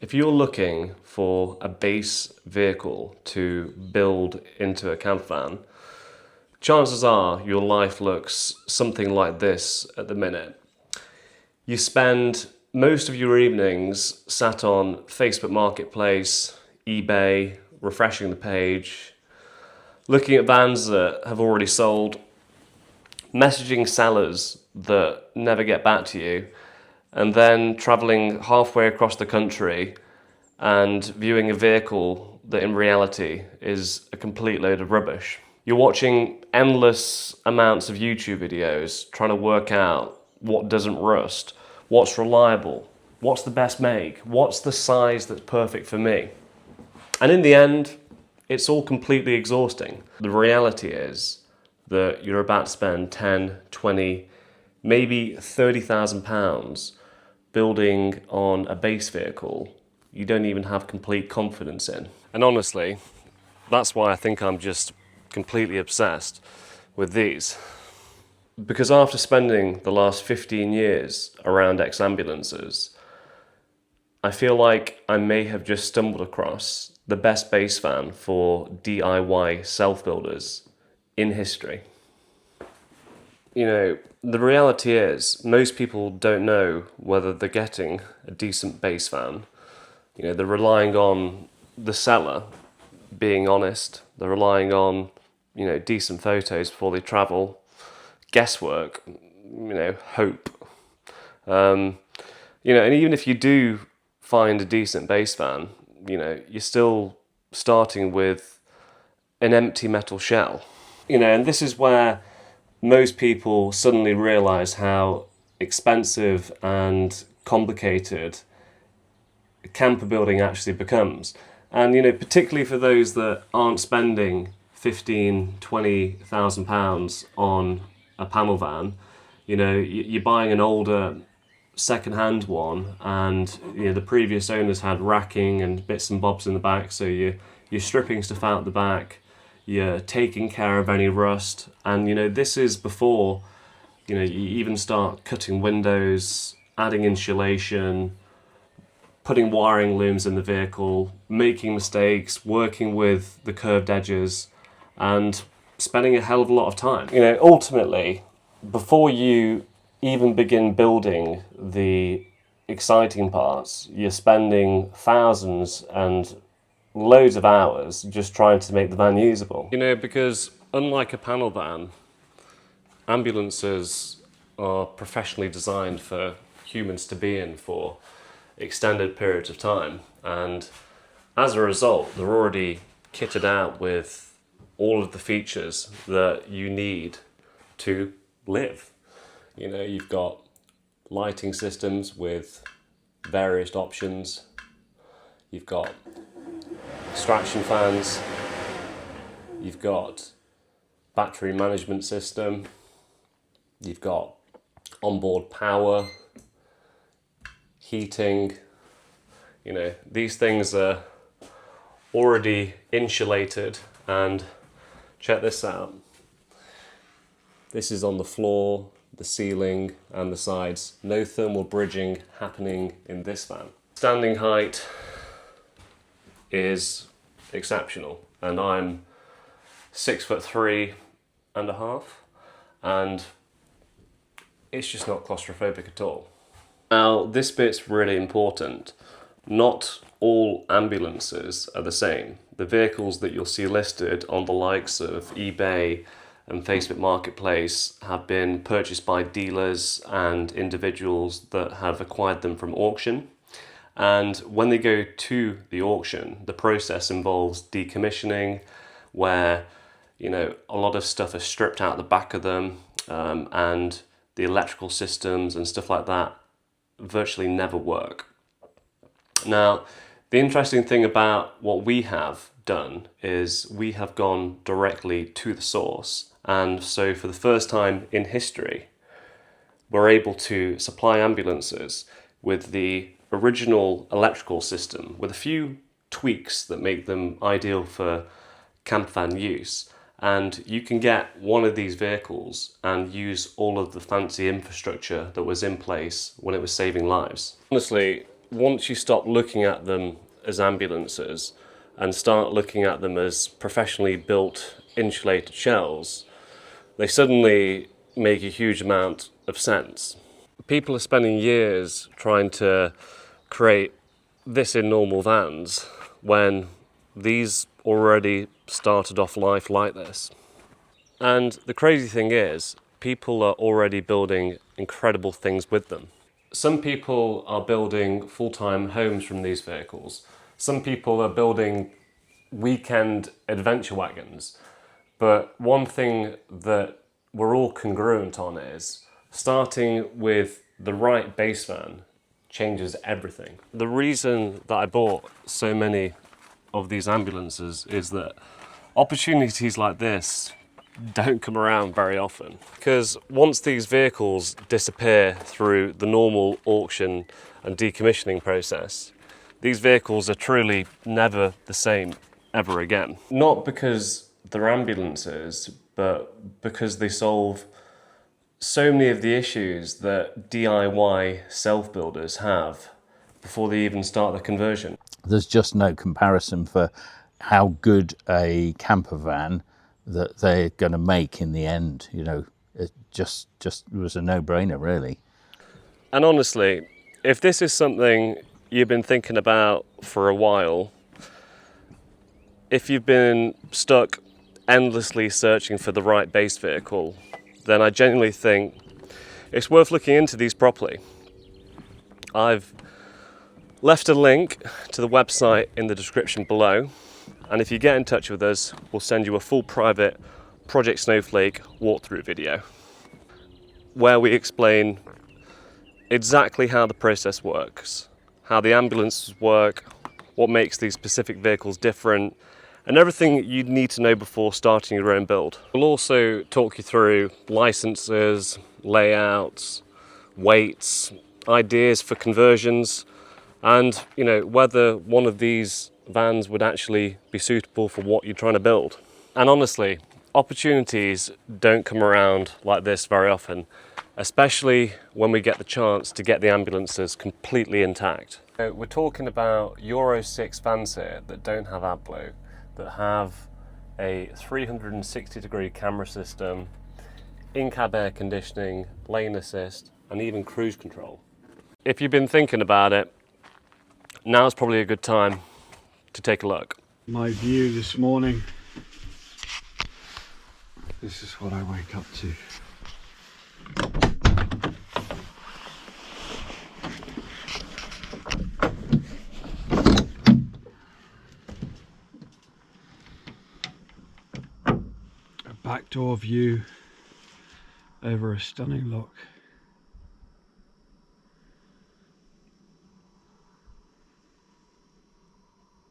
If you're looking for a base vehicle to build into a camper van, chances are your life looks something like this at the minute. You spend most of your evenings sat on Facebook Marketplace, eBay, refreshing the page, looking at vans that have already sold, messaging sellers that never get back to you, and then travelling halfway across the country and viewing a vehicle that in reality is a complete load of rubbish. You're watching endless amounts of YouTube videos trying to work out what doesn't rust, what's reliable, what's the best make, what's the size that's perfect for me. And in the end, it's all completely exhausting. The reality is that you're about to spend 10, 20, maybe £30,000 building on a base vehicle you don't even have complete confidence in. And honestly, that's why I think I'm just completely obsessed with these. Because after spending the last 15 years around ex-ambulances, I feel like I may have just stumbled across the best base van for DIY self-builders in history. You know, the reality is most people don't know whether they're getting a decent base van. You know, they're relying on the seller being honest. They're relying on, decent photos before they travel, guesswork, hope. And even if you do find a decent base van, you're still starting with an empty metal shell. And this is where most people suddenly realize how expensive and complicated camper building actually becomes. And particularly for those that aren't spending £15,000-20,000 on a panel van, you're buying an older second-hand one, and the previous owners had racking and bits and bobs in the back, so you're stripping stuff out the back, you're taking care of any rust, and this is before you even start cutting windows, adding insulation, putting wiring looms in the vehicle, making mistakes, working with the curved edges, and spending a hell of a lot of time. Ultimately, before you even begin building the exciting parts, you're spending thousands and loads of hours just trying to make the van usable. Because unlike a panel van, ambulances are professionally designed for humans to be in for extended periods of time, and as a result they're already kitted out with all of the features that you need to live. You've got lighting systems with various options, you've got extraction fans, you've got battery management system, you've got onboard power, heating. These things are already insulated, and check this out. This is on the floor, the ceiling and the sides. No thermal bridging happening in this van. Standing height is exceptional, and I'm 6'3.5", and it's just not claustrophobic at all. Now, this bit's really important. Not all ambulances are the same. The vehicles that you'll see listed on the likes of eBay and Facebook Marketplace have been purchased by dealers and individuals that have acquired them from auction. And when they go to the auction, the process involves decommissioning, where a lot of stuff is stripped out the back of them, and the electrical systems and stuff like that virtually never work. Now, the interesting thing about what we have done is we have gone directly to the source, and so for the first time in history we're able to supply ambulances with the original electrical system with a few tweaks that make them ideal for camper van use. And you can get one of these vehicles and use all of the fancy infrastructure that was in place when it was saving lives. Honestly, once you stop looking at them as ambulances and start looking at them as professionally built insulated shells, they suddenly make a huge amount of sense. People are spending years trying to create this in normal vans when these already started off life like this. And the crazy thing is, people are already building incredible things with them. Some people are building full-time homes from these vehicles. Some people are building weekend adventure wagons. But one thing that we're all congruent on is starting with the right base van changes everything. The reason that I bought so many of these ambulances is that opportunities like this don't come around very often, because once these vehicles disappear through the normal auction and decommissioning process, these vehicles are truly never the same ever again. Not because they're ambulances, but because they solve so many of the issues that DIY self-builders have before they even start the conversion. There's just no comparison for how good a camper van that they're going to make in the end. You know, it just was a no-brainer, really. And honestly, if this is something you've been thinking about for a while, if you've been stuck endlessly searching for the right base vehicle, then I genuinely think it's worth looking into these properly. I've left a link to the website in the description below, and if you get in touch with us, we'll send you a full private Project Snowflake walkthrough video where we explain exactly how the process works, how the ambulances work, what makes these specific vehicles different, and everything you'd need to know before starting your own build. We'll also talk you through licenses, layouts, weights, ideas for conversions, and whether one of these vans would actually be suitable for what you're trying to build. And honestly, opportunities don't come around like this very often, especially when we get the chance to get the ambulances completely intact. We're talking about Euro 6 vans here that don't have AdBlue, that have a 360-degree camera system, in-cab air conditioning, lane assist, and even cruise control. If you've been thinking about it, now's probably a good time to take a look. My view this morning, this is what I wake up to. A back door view over a stunning look.